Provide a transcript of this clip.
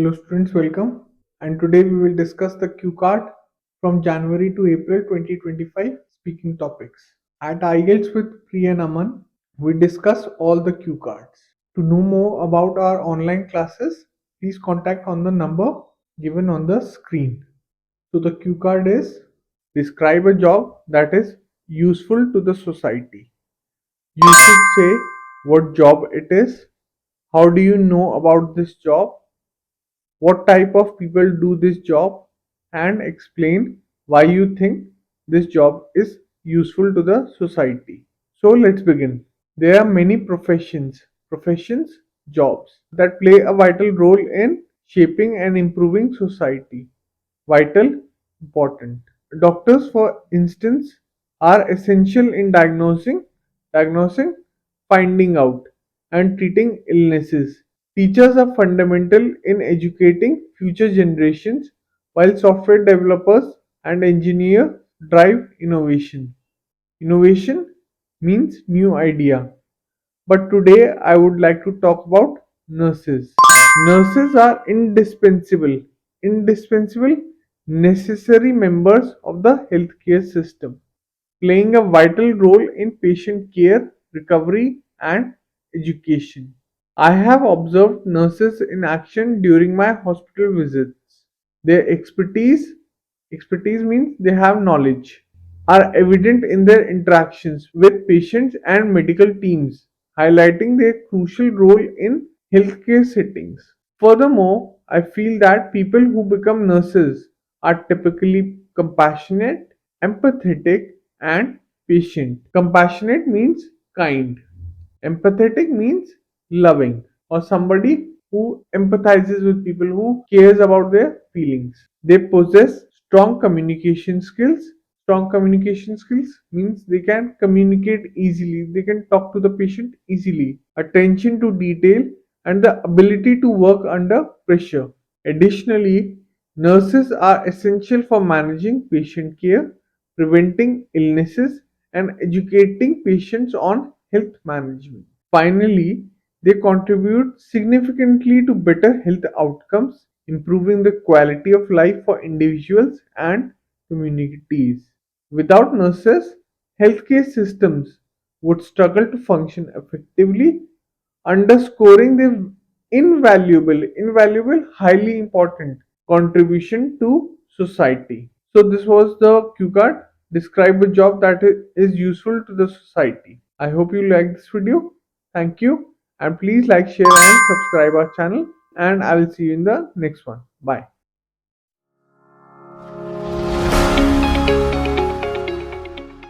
Hello students, welcome. And today we will discuss the Q card from January to April 2025 speaking topics. At IELTS with Pri and Aman, we discuss all the Q cards. To know more about our online classes, please contact on the number given on the screen. So the Q card is: describe a job that is useful to the society. You should say what job it is, how do you know about this job, what type of people do this job, and explain why you think this job is useful to the society. So let's begin. There are many professions, jobs that play a vital role in shaping and improving society. Vital, important. Doctors, for instance, are essential in diagnosing, finding out, and treating illnesses. Teachers are fundamental in educating future generations, while software developers and engineers drive innovation. Innovation means new idea. But today I would like to talk about nurses. Nurses are indispensable, necessary members of the healthcare system, playing a vital role in patient care, recovery, and education. I have observed nurses in action during my hospital visits. Their expertise means they have knowledge, are evident in their interactions with patients and medical teams, highlighting their crucial role in healthcare settings. Furthermore, I feel that people who become nurses are typically compassionate, empathetic, and patient. Compassionate means kind. Empathetic means loving, or somebody who empathizes with people, who cares about their feelings. They possess strong communication skills. Strong communication skills means they can communicate easily, they can talk to the patient easily. Attention to detail and the ability to work under pressure. Additionally, nurses are essential for managing patient care, preventing illnesses, and educating patients on health management. Finally, they contribute significantly to better health outcomes, improving the quality of life for individuals and communities. Without nurses, healthcare systems would struggle to function effectively, underscoring their highly important contribution to society. So this was the Q card. Describe a job that is useful to the society. I hope you like this video. Thank you, and please like, share, and subscribe our channel. And I will see you in the next one. Bye.